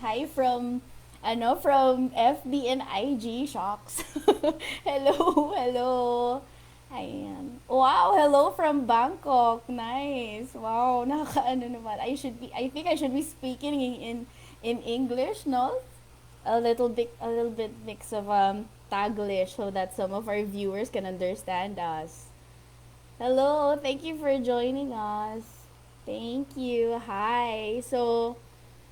Hi from FB and IG Shocks. Hello, hello. Ayan. Wow, hello from Bangkok. Nice. Wow, nakakaano naman. I think I should be speaking in English, no? A little bit mix of Taglish so that some of our viewers can understand us. Hello, thank you for joining us. Thank you. Hi. So,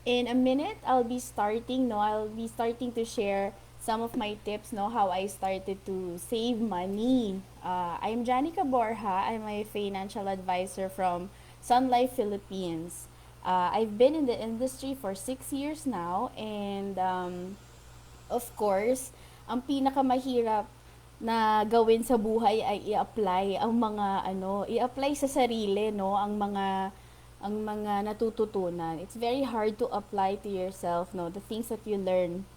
in a minute, I'll be starting to share some of my tips, no, how I started to save money. I'm Janica Borja. I'm a financial advisor from Sun Life Philippines. I've been in the industry for 6 years now, and of course, ang pinakamahirap na gawin sa buhay ay i-apply sa sarili, no, ang mga natututunan. It's very hard to apply to yourself, no, the things that you learn,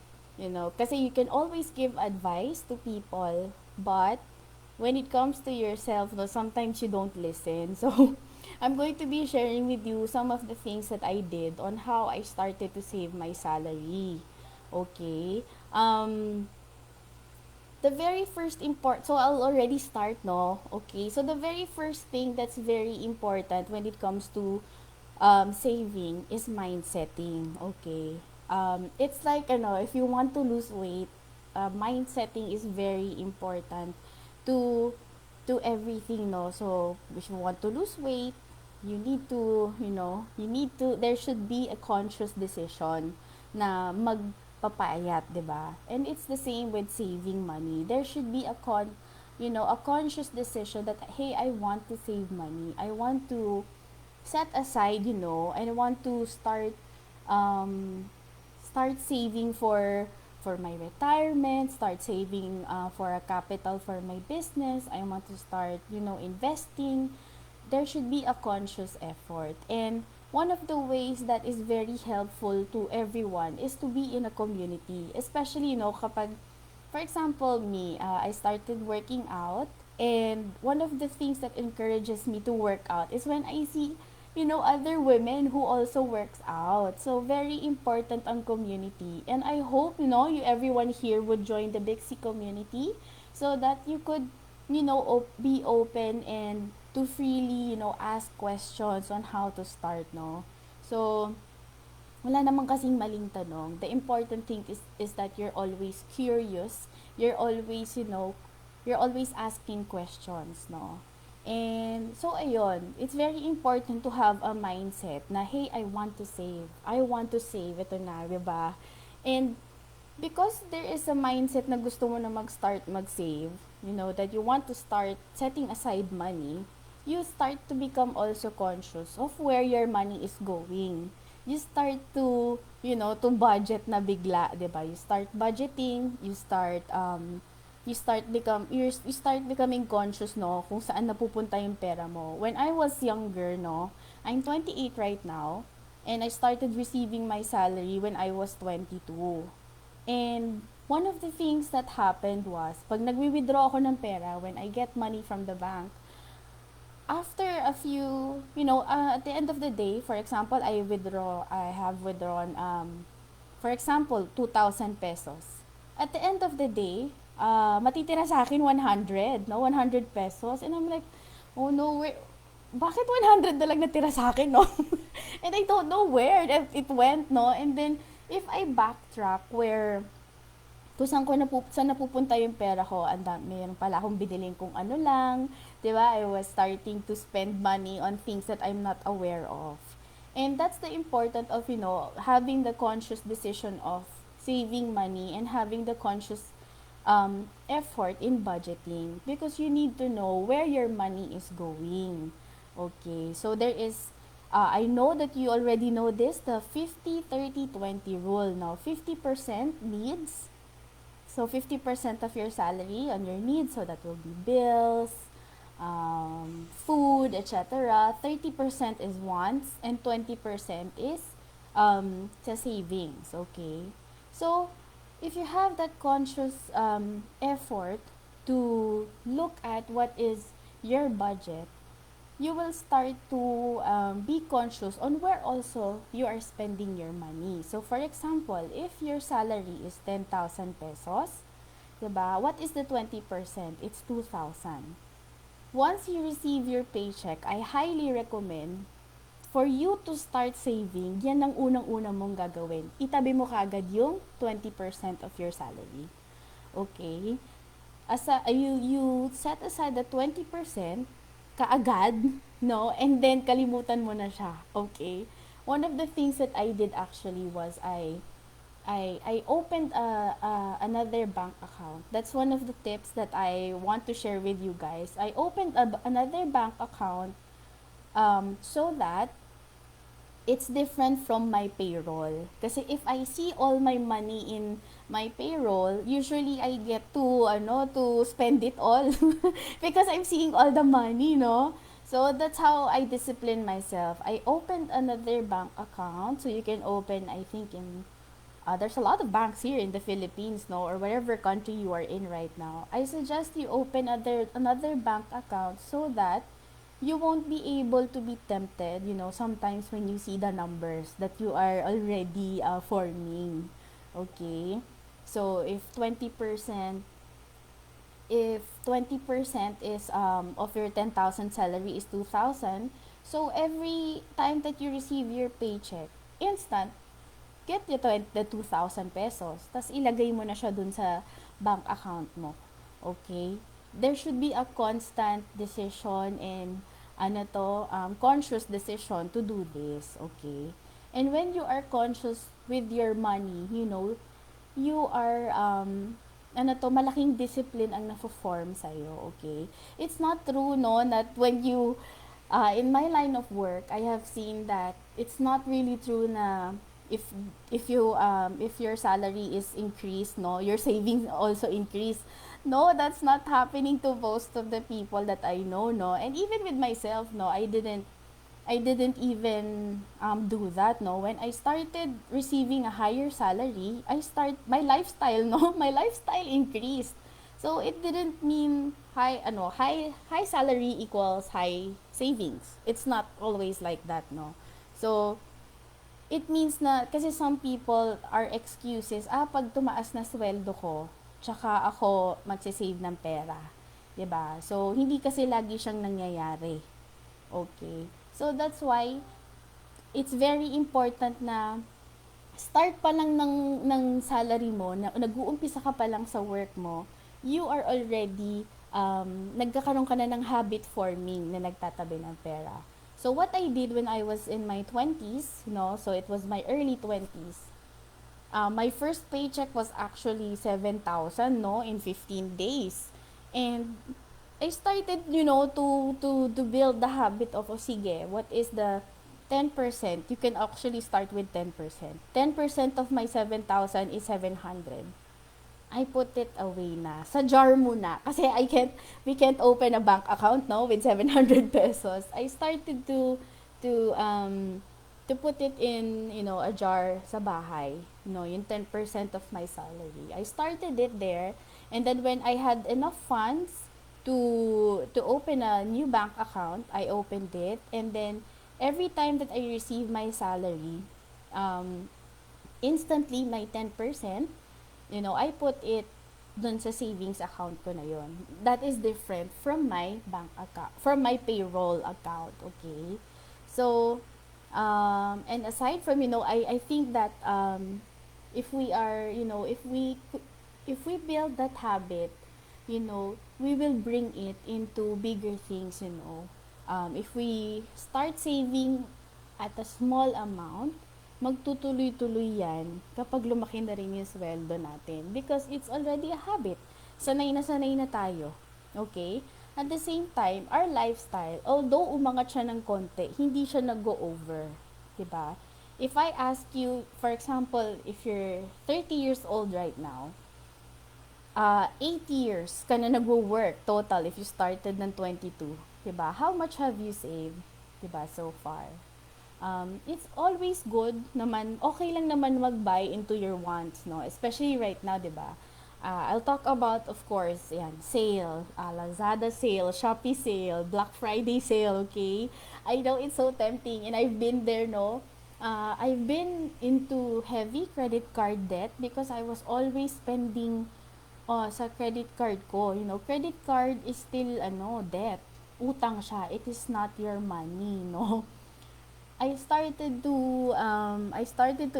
kasi you can always give advice to people, but when it comes to yourself, no, sometimes you don't listen. So, I'm going to be sharing with you some of the things that I did on how I started to save my salary. Okay. The very first so I'll already start, no? Okay. So the very first thing that's very important when it comes to saving is mind setting. Okay. It's like, if you want to lose weight, mind setting is very important to everything, no? So if you want to lose weight, there should be a conscious decision na magpapayat, 'di ba? And it's the same with saving money. There should be a conscious decision that, hey, I want to save money. I want to set aside, and I want to um start saving for my retirement, start saving for a capital for my business. I want to start, investing. There should be a conscious effort. And one of the ways that is very helpful to everyone is to be in a community. Especially, kapag, for example, me, I started working out. And one of the things that encourages me to work out is when I see, other women who also works out. So, very important ang community. And I hope, everyone here would join the Big C community so that you could, be open and to freely, ask questions on how to start, no? So, wala naman kasing maling tanong. The important thing is that you're always curious. You're always, you're always asking questions, no? And so ayun, it's very important to have a mindset na, hey, I want to save. I want to save. Ito na, 'di ba? And because there is a mindset na gusto mo na mag-start mag-save, that you want to start setting aside money, you start to become also conscious of where your money is going. You start to, to budget na bigla, 'di ba? You start budgeting, you start becoming conscious, no, kung saan napupunta yung pera mo. When I was younger, no, I'm 28 right now, and I started receiving my salary when I was 22. And one of the things that happened was, pag nagwi-withdraw ako ng pera, when I get money from the bank, after a few, at the end of the day, for example, I have withdrawn, for example, 2,000 pesos. At the end of the day, matitira sa akin 100, no? 100 pesos. And I'm like, oh no, bakit 100 na lang natira sa akin, no? And I don't know where it went, no? And then, if I backtrack kung saan napupunta yung pera ko, mayroon pala akong biniling kung ano lang, 'di ba? I was starting to spend money on things that I'm not aware of. And that's the important of, having the conscious decision of saving money and having the conscious effort in budgeting, because you need to know where your money is going. Okay, so there is I know that you already know this, the 50-30-20 rule. Now, 50% needs, so 50% of your salary on your needs, so that will be bills, food, etc. 30% is wants, and 20% is sa savings. Okay, so if you have that conscious effort to look at what is your budget, you will start to be conscious on where also you are spending your money. So, for example, if your salary is 10,000 pesos, diba, what is the 20%? It's 2,000. Once you receive your paycheck, I highly recommend for you to start saving. Yan ang unang-una mong gagawin. Itabi mo kaagad yung 20% of your salary. Okay? You set aside the 20% kaagad, no? And then kalimutan mo na siya. Okay? One of the things that I did actually was I opened another bank account. That's one of the tips that I want to share with you guys. I opened another bank account so that it's different from my payroll. Kasi if I see all my money in my payroll, usually I get to spend it all because I'm seeing all the money, no? So that's how I discipline myself. I opened another bank account, so you can open, I think, in there's a lot of banks here in the Philippines, no, or whatever country you are in right now. I suggest you open another bank account so that you won't be able to be tempted, sometimes when you see the numbers that you are already forming. Okay? So if 20% is of your 10,000 salary is 2,000, so every time that you receive your paycheck, instant get the 2,000 pesos. Tapos ilagay mo na siya dun sa bank account mo. Okay? There should be a constant decision and conscious decision to do this. Okay? And when you are conscious with your money, you are malaking discipline ang nafo-form sa'yo. Okay? It's not true, no, that when you in my line of work, I have seen that it's not really true na if if your salary is increased, no, your savings also increase. No, that's not happening to most of the people that I know, no, and even with myself, no, I didn't even do that, no. When I started receiving a higher salary, my lifestyle, no, my lifestyle increased. So it didn't mean high salary equals high savings. It's not always like that, no. So it means na, kasi some people are excuses, pag tumaas na sweldo ko, tsaka ako magsisave ng pera. 'Di ba? So, hindi kasi lagi siyang nangyayari. Okay. So, that's why, it's very important na start pa lang ng salary mo, na nag-uumpisa ka pa lang sa work mo, you are already, nagkakaroon ka na ng habit forming na nagtatabi ng pera. So what I did when I was in my 20s, so it was my early 20s. My first paycheck was actually 7,000, no, in 15 days. And I started, to build the habit of, sige, what is the 10%? You can actually start with 10%. 10% of my 7,000 is 700. I put it away na. Sa jar muna. Kasi we can't open a bank account, no, with 700 pesos. I started to put it in, a jar sa bahay. Yung 10% of my salary. I started it there. And then when I had enough funds to open a new bank account, I opened it. And then every time that I receive my salary, instantly my 10%, I put it dun sa savings account ko na yon. That is different from my bank account, from my payroll account, okay? So, and aside from, I think that if we are, if we build that habit, we will bring it into bigger things, if we start saving at a small amount, magtutuloy-tuloy yan kapag lumaki na rin yung sweldo natin. Because it's already a habit. Sanay na tayo. Okay? At the same time, our lifestyle, although umangat siya ng konti, hindi siya nag-go over. Diba? If I ask you, for example, if you're 30 years old right now, 8 years ka na nag-work total if you started ng 22. Diba? How much have you saved? Diba? So far. It's always good naman, okay lang naman mag-buy into your wants, no? Especially right now, 'di ba? I'll talk about, of course, yan, sale, Lazada sale, Shopee sale, Black Friday sale, okay? I know it's so tempting and I've been there, no? I've been into heavy credit card debt because I was always spending sa credit card ko. You know, credit card is still, debt. Utang siya. It is not your money, no? I started to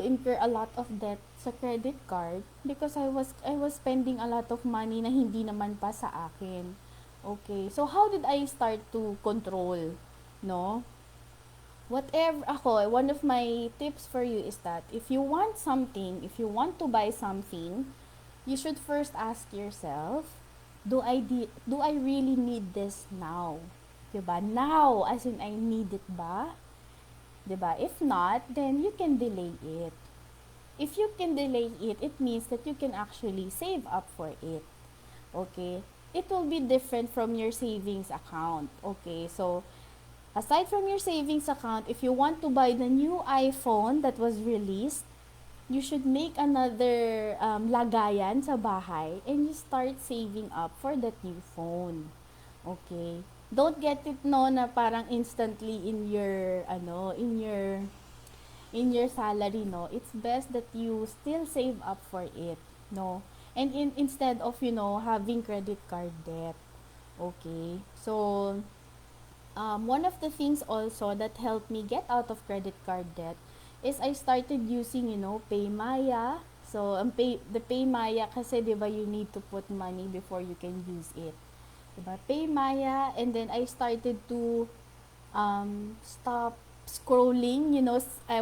incur a lot of debt sa credit card because I was spending a lot of money na hindi naman pa sa akin. Okay. So how did I start to control, no? Whatever ako, one of my tips for you is that if you want something, if you want to buy something, you should first ask yourself, do I really need this now? 'Di ba? Now, as in I need it ba? 'Di ba? If not, then you can delay it. If you can delay it, it means that you can actually save up for it. Okay? It will be different from your savings account. Okay? So, aside from your savings account, if you want to buy the new iPhone that was released, you should make another lagayan sa bahay and you start saving up for that new phone. Okay? Don't get it no na parang instantly in your salary, no. It's best that you still save up for it, no. And instead of, having credit card debt. Okay? So, one of the things also that helped me get out of credit card debt is I started using, Paymaya. So, the Paymaya kasi, di ba, you need to put money before you can use it. Diba? Paymaya, and then I started to stop scrolling,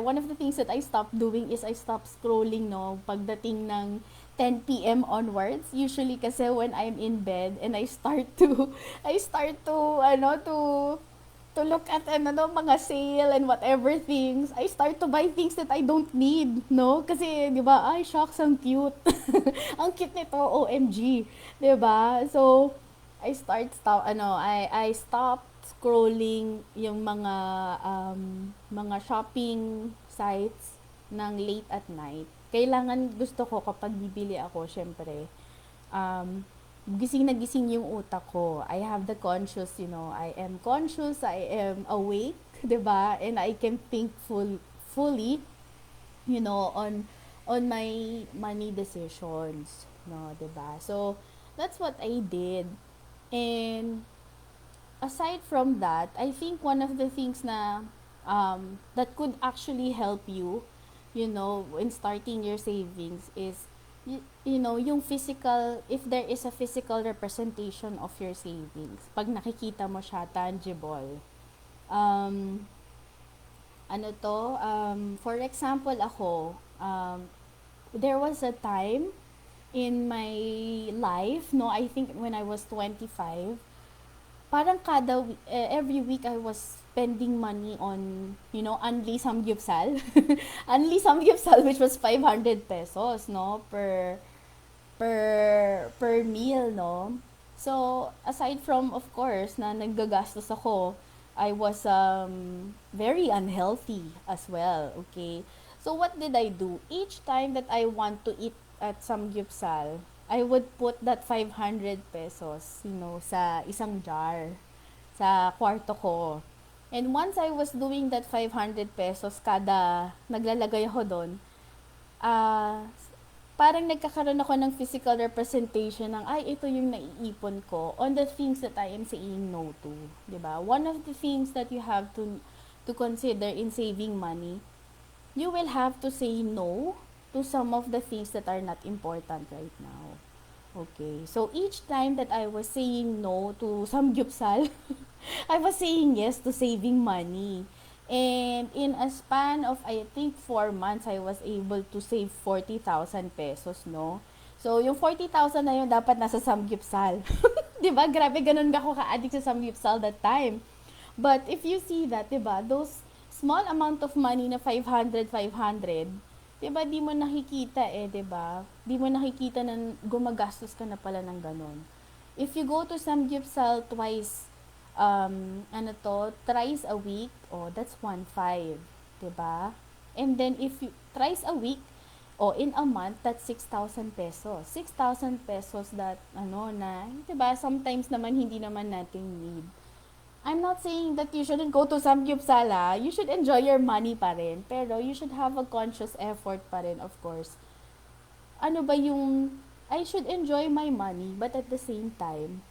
one of the things that I stopped doing is I stopped scrolling, no, pagdating ng 10 p.m. onwards. Usually kasi when I'm in bed and I start to look at mga sale and whatever things, I start to buy things that I don't need, no? Kasi, di ba, ay, shocks, ang cute. Ang cute nito, OMG. Di ba? So, I stopped scrolling yung mga shopping sites ng late at night. Kailangan, gusto ko kapag bibili ako, syempre, gising na gising yung utak ko. I have the conscious, I am conscious, I am awake, 'di ba? And I can think fully, on my money decisions, no, 'di ba? So, that's what I did. And aside from that, I think one of the things that could actually help you, in starting your savings is yung physical, if there is a physical representation of your savings, pag nakikita mo siya, tangible. Um, for example, ako, there was a time in my life, no, I think when I was 25, parang every week I was spending money on, Unli Samgyupsal. Unli Samgyupsal, which was 500 pesos, no, per meal, no. So, aside from, of course, na naggagastos ako, I was very unhealthy as well, okay? So, what did I do? Each time that I want to eat at Samgyupsal, I would put that 500 pesos, sa isang jar, sa kwarto ko. And once I was doing that 500 pesos kada naglalagay ako doon, ah, parang nagkakaroon ako ng physical representation ng, ay, ito yung naiipon ko on the things that I am saying no to. 'Di ba? One of the things that you have to consider in saving money, you will have to say no to some of the things that are not important right now. Okay. So each time that I was saying no to samgyupsal, I was saying yes to saving money. And in a span of, I think, 4 months, I was able to save 40,000 pesos, no? So, yung 40,000 na yun, dapat nasa samgyupsal. Di ba? Grabe, ganun ako ka-addict sa samgyupsal that time. But if you see that, 'di ba, those small amount of money na 500, 'di ba, di mo nakikita 'di ba? Di mo nakikita na gumagastos ka na pala ng ganun. If you go to Samgyeopsal twice, thrice a week, oh, that's 1.5, 'di ba? And then if you thrice a week, O, in a month, that's 6,000 pesos. 6,000 pesos that, na, diba, sometimes naman hindi naman natin need. I'm not saying that you shouldn't go to Samgyupsal, ah. You should enjoy your money pa rin. Pero you should have a conscious effort pa rin, of course. Ano ba yung, I should enjoy my money, but at the same time,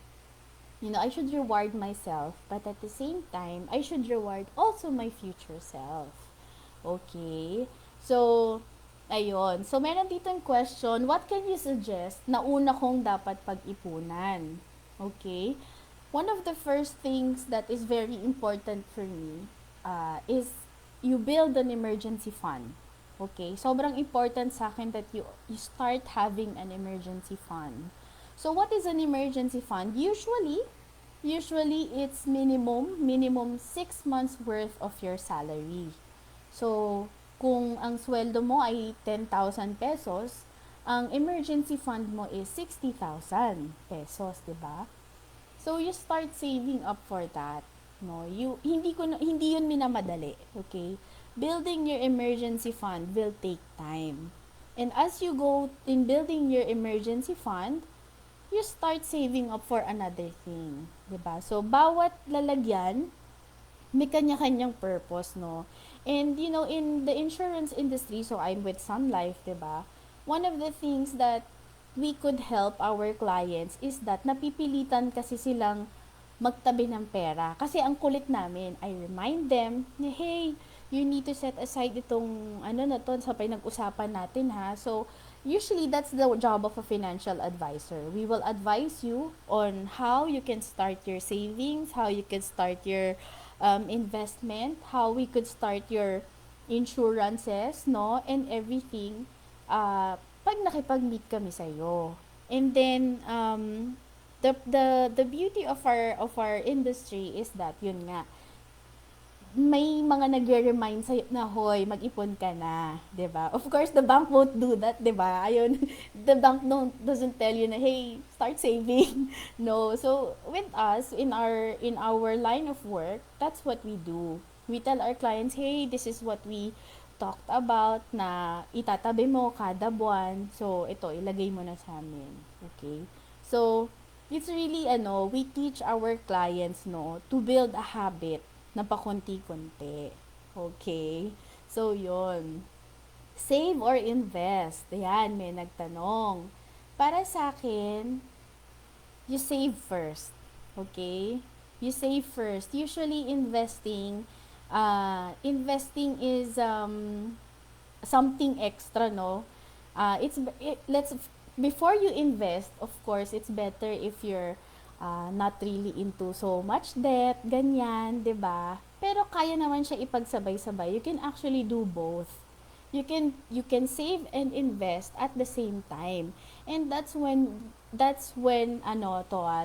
I should reward myself, but at the same time, I should reward also my future self. Okay? So, ayun. So, meron ditong question, what can you suggest na una kong dapat pag-ipunan? Okay? One of the first things that is very important for me is you build an emergency fund. Okay? Sobrang important sa akin that you start having an emergency fund. So, what is an emergency fund? Usually it's minimum 6 months worth of your salary. So, kung ang sweldo mo ay 10,000 pesos, ang emergency fund mo is 60,000 pesos, 'di ba? So, you start saving up for that. No, hindi 'yun minamadali, okay? Building your emergency fund will take time. And as you go in building your emergency fund, you start saving up for another thing, 'di ba? So, bawat lalagyan may kanya-kanyang purpose, no? And, in the insurance industry, so I'm with Sun Life, diba? One of the things that we could help our clients is that napipilitan kasi silang magtabi ng pera. Kasi ang kulit namin, I remind them, na, hey, you need to set aside itong, na to, sa pinag-usapan natin, ha? So, usually, that's the job of a financial advisor. We will advise you on how you can start your savings, how you can start your investment, how we could start your insurances, no, and everything, pag nakipag-meet kami sa'yo. And then, the beauty of our industry is that, yun nga, may mga nagre-remind sa'yo na, hoy, mag-ipon ka na, 'di ba? Of course, the bank won't do that, 'di ba? Ayun, the bank doesn't tell you na, hey, start saving. No. So, with us, in our line of work, that's what we do. We tell our clients, hey, this is what we talked about na itatabi mo kada buwan. So, ito, ilagay mo na sa amin. Okay? So, it's really, we teach our clients, no, to build a habit na pakunti-kunti. Okay? So, yun. Save or invest? Ayan, may nagtanong. Para sa akin, you save first. Okay? You save first. Usually, investing is something extra, no? Before you invest, of course, it's better if you're not really into so much debt, ganyan, 'di ba? Pero kaya naman siya ipagsabay-sabay. You can actually do both. You can save and invest at the same time. And that's when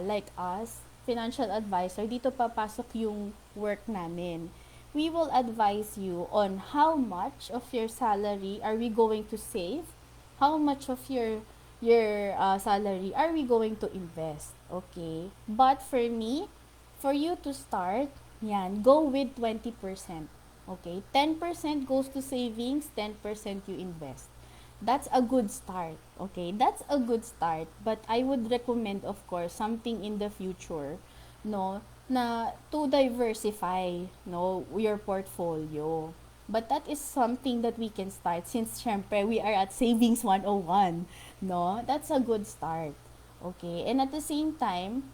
like us, financial advisor, dito papasok yung work namin. We will advise you on how much of your salary are we going to save, how much of your salary are we going to invest. Okay? But for me, for you to start, go with 20%. Okay? 10% goes to savings, 10% you invest. That's a good start. Okay? That's a good start. But I would recommend, of course, something in the future, no, na to diversify, no, your portfolio. But that is something that we can start since syempre we are at Savings 101, no? That's a good start. Okay? And at the same time,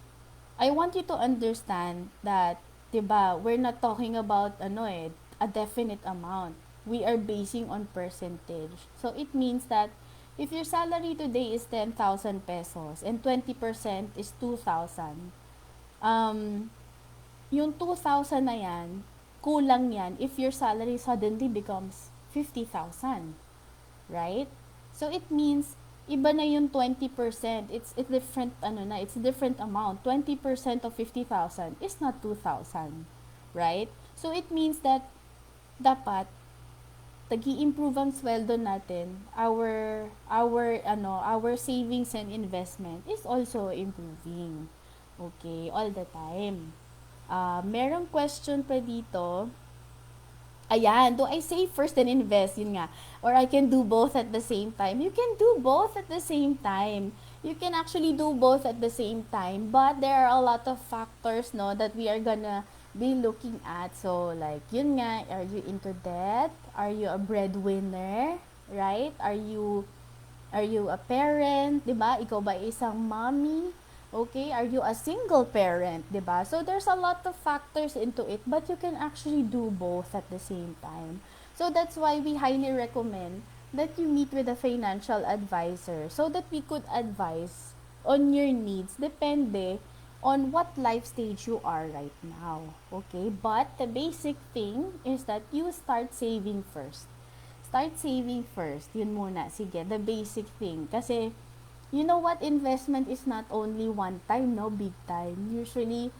I want you to understand that, 'di ba, we're not talking about a definite amount. We are basing on percentage. So it means that if your salary today is 10,000 pesos and 20% is 2,000, yung 2,000 na yan, kulang yan if your salary suddenly becomes 50,000. Right? So it means iba na yung 20%. It's a different it's a different amount. 20% of 50,000 is not 2,000, right? So it means that dapat tag-i-improve ang sweldo natin. Our savings and investment is also improving. Okay, all the time. Merong question pa dito. Ayan, do I save first and invest? Yun nga. Or I can do both at the same time. You can do both at the same time. You can actually do both at the same time. But there are a lot of factors, no, that we are gonna be looking at. So, like, yun nga, are you into debt? Are you a breadwinner? Right? Are you a parent, 'di ba? Ikaw ba isang mommy? Okay, are you a single parent, 'di ba? So there's a lot of factors into it, but you can actually do both at the same time. So that's why we highly recommend that you meet with a financial advisor so that we could advise on your needs depende on what life stage you are right now. Okay? But the basic thing is that you start saving first. Start saving first. Yun muna. Sige, the basic thing. Kasi, you know what, investment is not only one time, no, big time. Usually,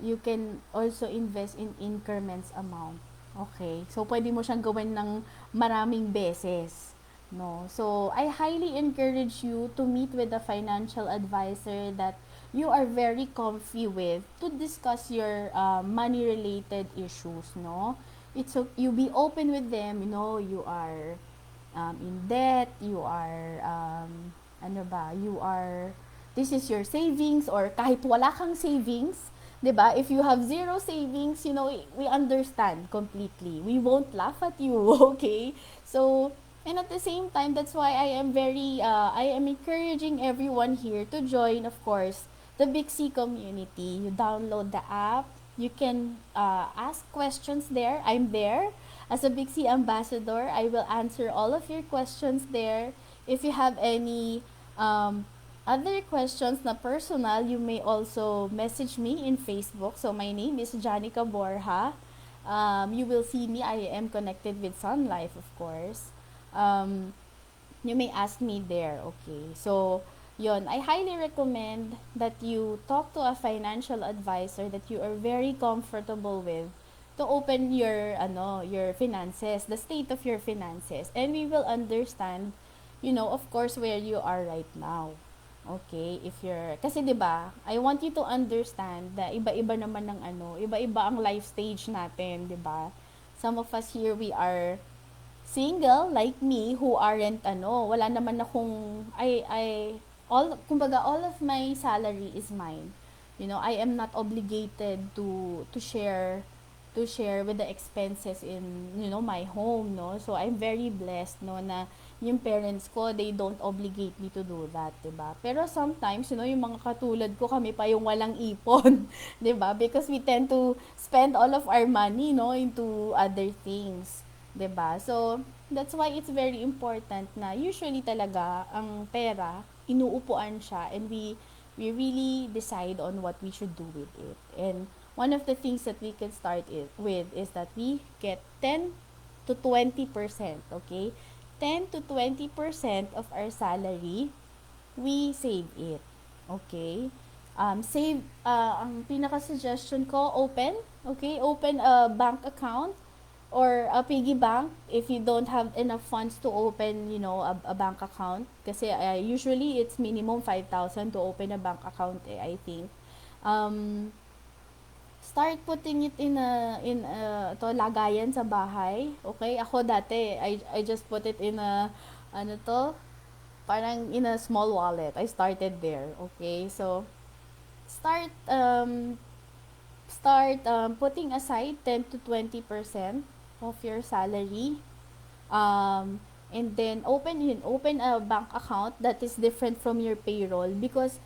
you can also invest in increments amount. Okay? So, pwede mo siyang gawin ng maraming beses. No? So, I highly encourage you to meet with a financial advisor that you are very comfy with to discuss your money-related issues, no? It's so you be open with them, you know, you are in debt, you are ano ba, you are this is your savings or kahit wala kang savings, 'di ba? If you have zero savings, you know, we understand completely. We won't laugh at you, okay? So, and at the same time, that's why I am encouraging everyone here to join, of course, the Big C community. You download the app. You can ask questions there. I'm there as a Big C ambassador. I will answer all of your questions there. If you have any um, other questions na personal, you may also message me in Facebook. So my name is Janica Borja. You will see me. I am connected with Sun Life, of course. Um, you may ask me there, okay? So, yon, I highly recommend that you talk to a financial advisor that you are very comfortable with to open your finances, the state of your finances, and we will understand, of course, where you are right now. Okay, if you're kasi 'di ba, I want you to understand na iba-iba naman ng iba-iba ang life stage natin, 'di ba? Some of us here we are single like me who aren't wala naman akong kumbaga all of my salary is mine. I am not obligated to share with the expenses in my home, no. So I'm very blessed, no, na yung parents ko, they don't obligate me to do that, 'di ba? Pero sometimes, yung mga katulad ko, kami pa yung walang ipon, 'di ba? Because we tend to spend all of our money, no, into other things. 'Di ba? So, that's why it's very important na usually talaga ang pera, inuupuan siya, and we really decide on what we should do with it. And one of the things that we can start it with is that we get 10 to 20%, okay? 10 to 20% of our salary, we save it. Okay? Ang pinaka-suggestion ko, open a bank account or a piggy bank if you don't have enough funds to open, a bank account. Kasi usually it's minimum 5,000 to open a bank account, I think. Um, Start putting it in lagayan sa bahay. Okay? Ako dati, I just put it in a, ano to, parang in a small wallet. I started there. Okay? So, start, um, start putting aside 10 to 20% of your salary. And then open a bank account that is different from your payroll, because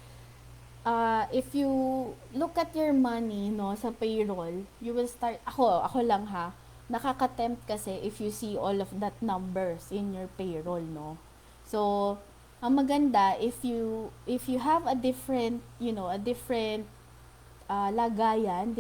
if you look at your money, no, sa payroll, you will start, ako lang ha, nakaka-tempt kasi if you see all of that numbers in your payroll, no. So, ang maganda, if you have a different, lagayan,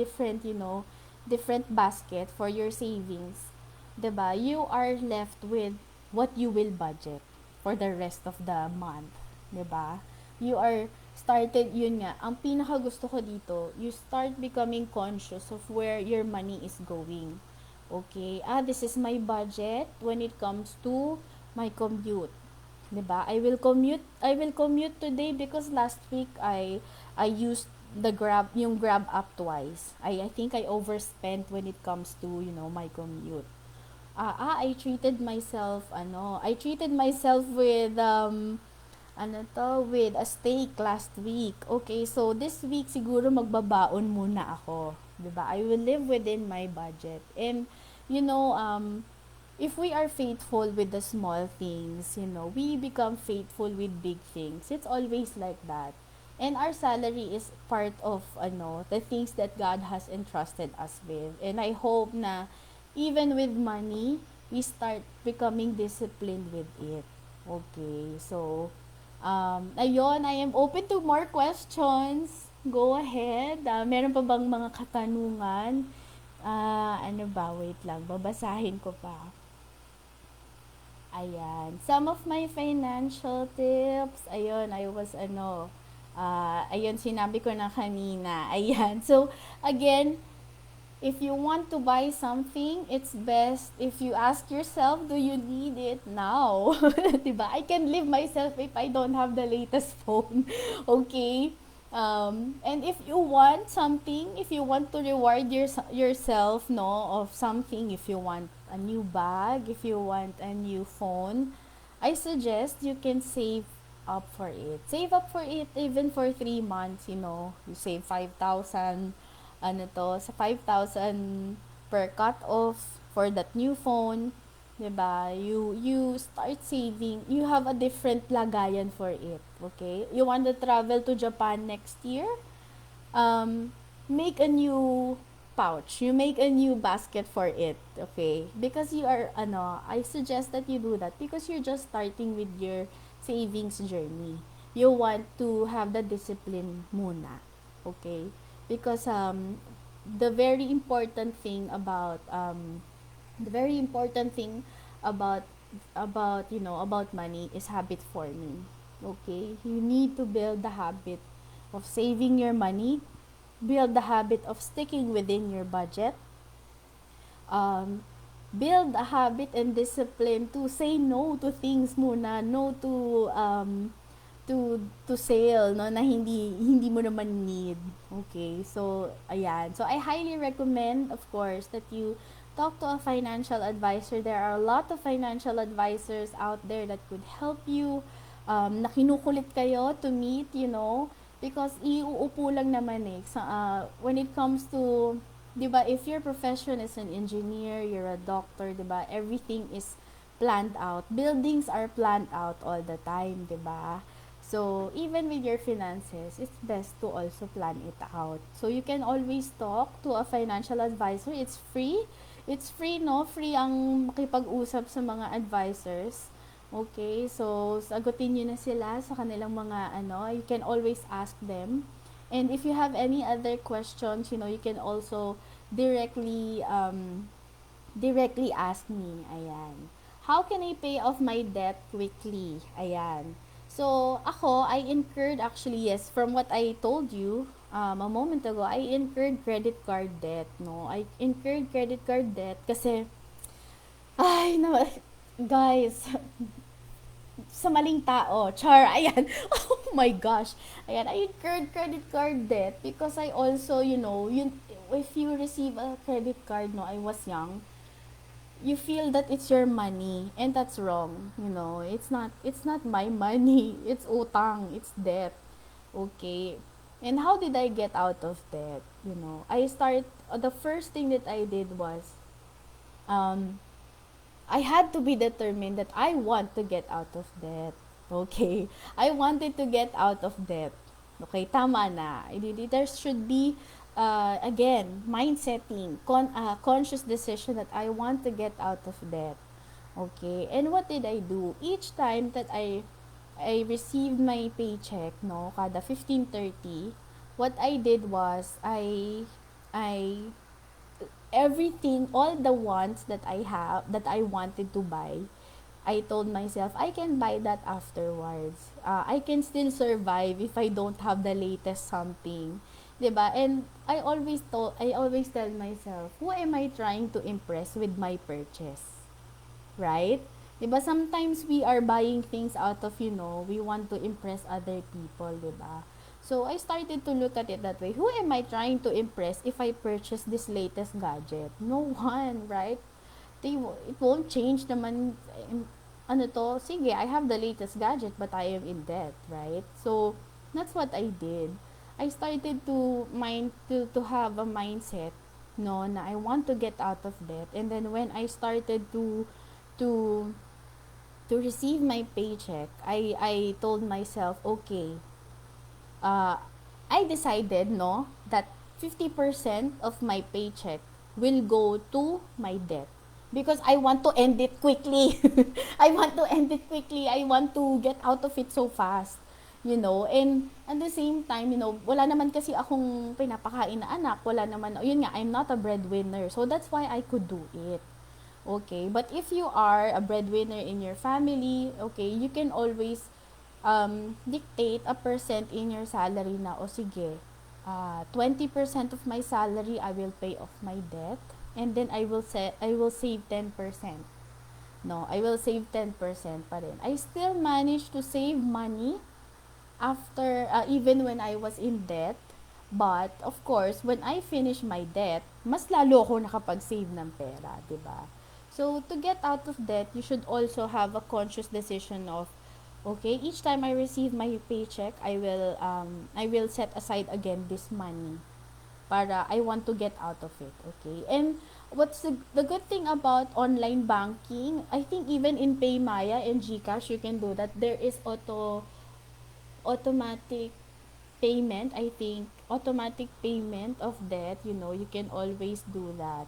different basket for your savings, 'di ba? You are left with what you will budget for the rest of the month, 'di ba? You are started, yun nga, ang pinaka gusto ko dito, you start becoming conscious of where your money is going. Okay? This is my budget when it comes to my commute. 'Di ba? I will commute today because last week I used yung grab up twice. I think I overspent when it comes to, my commute. I treated myself with, with a steak last week. Okay, so this week siguro magbabaon muna ako. 'Di ba? I will live within my budget. And, you know, um, if we are faithful with the small things, we become faithful with big things. It's always like that. And our salary is part of the things that God has entrusted us with. And I hope na even with money, we start becoming disciplined with it. Okay. So, ayun, I am open to more questions. Go ahead. Meron pa bang mga katanungan? Ano ba? Wait lang. Babasahin ko pa. Ayan. Some of my financial tips. Ayun, ayun, sinabi ko na kanina. Ayan. So, again, if you want to buy something, it's best if you ask yourself, do you need it now? Diba? I can live myself if I don't have the latest phone. Okay? And if you want something, if you want to reward yourself, no, of something, if you want a new bag, if you want a new phone, I suggest you can save up for it. Save up for it even for 3 months, You save 5,000, sa 5,000 per cut off for that new phone. 'Di ba? You start saving. You have a different lagayan for it, okay? You want to travel to Japan next year? Make a new pouch. You make a new basket for it, okay? Because I suggest that you do that because you're just starting with your savings journey. You want to have the discipline muna, okay? Because the very important thing about the very important thing about about money is habit forming. Okay, you need to build the habit of saving your money, build the habit of sticking within your budget, um, build a habit and discipline to say no to things muna, no to sale, no, na hindi mo naman need. Okay, so ayan, so I highly recommend, of course, that you talk to a financial advisor. There are a lot of financial advisors out there that could help you, na kinukulit kayo to meet, because iuupo lang naman when it comes to, 'di ba, if your profession is an engineer, you're a doctor, 'di ba, everything is planned out. Buildings are planned out all the time, 'di ba? So, even with your finances, it's best to also plan it out. So, you can always talk to a financial advisor. It's free. It's free, no? Free ang makipag-usap sa mga advisors. Okay, so sagutin nyo na sila sa kanilang mga you can always ask them. And if you have any other questions, you can also directly ask me. Ayan. How can I pay off my debt quickly? Ayan. So, I incurred actually, yes, from what I told you a moment ago, I incurred credit card debt, no? I incurred credit card debt kasi, ay, no, guys, sa maling tao, char, ayan, oh my gosh, ayan, I incurred credit card debt because I also, if you receive a credit card, no, I was young, you feel that it's your money, and that's wrong. It's not my money. It's utang, it's debt. Okay, and how did I get out of debt? The first thing that I did was, um I had to be determined that I want to get out of debt. Okay, I wanted to get out of debt. Okay, tama na. There should be, again, mindsetting, conscious decision that I want to get out of debt. Okay, and what did I do? Each time that I received my paycheck, no, kada 15:30, what I did was I everything, all the wants that I have, that I wanted to buy, I told myself I can buy that afterwards. I can still survive if I don't have the latest something. 'Di ba? And I always tell myself, who am I trying to impress with my purchase? Right? 'Di ba, sometimes we are buying things out of, we want to impress other people, 'di ba? So I started to look at it that way. Who am I trying to impress if I purchase this latest gadget? No one, right? It won't change naman. Ano to? Sige, I have the latest gadget but I am in debt, right? So that's what I did. I started to have a mindset, no, na I want to get out of debt. And then when I started to to receive my paycheck, I told myself, okay, uh, I decided, no, that 50% of my paycheck will go to my debt because I want to end it quickly. I want to end it quickly. I want to get out of it so fast. And at the same time, wala naman kasi akong pinapakain na anak. Wala naman, yun nga, I'm not a breadwinner. So that's why I could do it. Okay, but if you are a breadwinner in your family, okay, you can always dictate a percent in your salary na, o sige, 20% of my salary I will pay off my debt, and then I will save 10%. No, I will save 10% pa rin. I still managed to save money after, even when I was in debt. But, of course, when I finish my debt, mas lalo ako nakapag-save ng pera, di ba? So, to get out of debt, you should also have a conscious decision of, okay, each time I receive my paycheck, I will set aside again this money para I want to get out of it, okay? And what's the good thing about online banking, I think even in PayMaya and GCash, you can do that. There is automatic payment, I think, automatic payment of debt, you can always do that.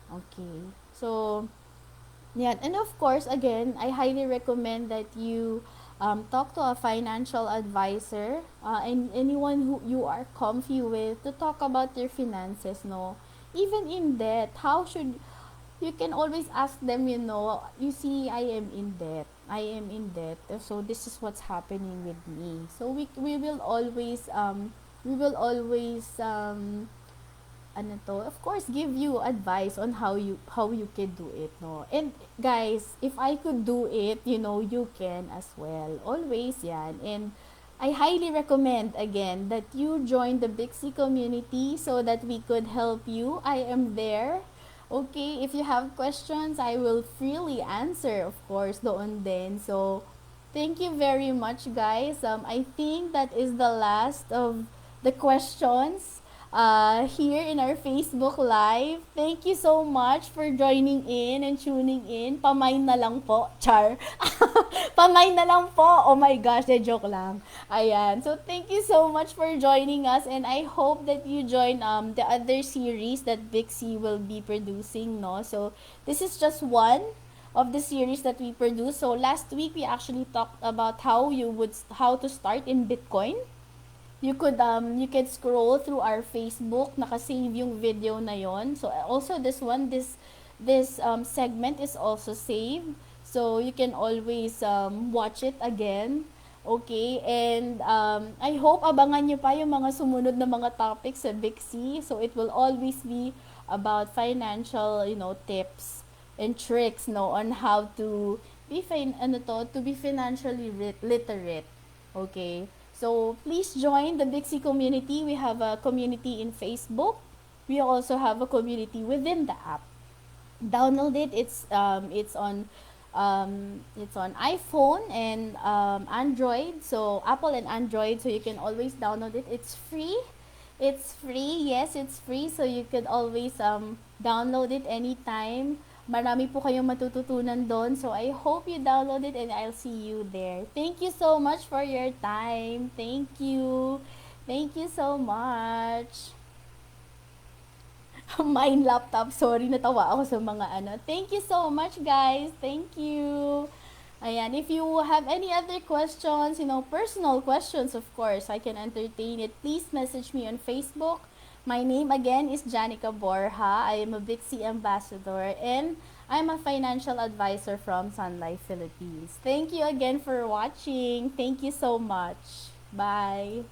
Okay. So, yeah, and of course, again, I highly recommend that you talk to a financial advisor and anyone who you are comfy with to talk about your finances, no? Even in debt, you can always ask them, you see, I am in debt. I am in debt. So this is what's happening with me. So we will always of course, give you advice on how you can do it, no? And guys, if I could do it, you can as well. Always yan. And I highly recommend again that you join the Big C community so that we could help you. I am there. Okay, if you have questions, I will freely answer, of course, doon din. So, thank you very much, guys. I think that is the last of the questions here in our Facebook Live. Thank you so much for joining in and tuning in. Pamay na lang po. Char. Pamay na lang po. Oh my gosh, joke lang. Ayan. So, thank you so much for joining us and I hope that you join the other series that Big C will be producing, no? So, this is just one of the series that we produce. So, last week we actually talked about how to start in Bitcoin. You could scroll through our Facebook, naka-save yung video na yon. So also this segment is also saved. So you can always watch it again. Okay, and I hope abangan nyo pa yung mga sumunod na mga topics sa Big C. So it will always be about financial, tips and tricks, no, on how to to be financially literate. Okay? So, please join the Big C community. We have a community in Facebook. We also have a community within the app. Download it. It's on iPhone and Android. So, Apple and Android. So, you can always download it. It's free. It's free. Yes, it's free. So, you could always download it anytime. Marami po kayong matututunan doon. So, I hope you download it and I'll see you there. Thank you so much for your time. Thank you. Thank you so much. Mine laptop. Sorry, natawa ako sa mga ano. Thank you so much, guys. Thank you. Ayan, if you have any other questions, personal questions, of course, I can entertain it. Please message me on Facebook. My name again is Janica Borja. I am a Big C ambassador and I'm a financial advisor from Sun Life Philippines. Thank you again for watching. Thank you so much. Bye.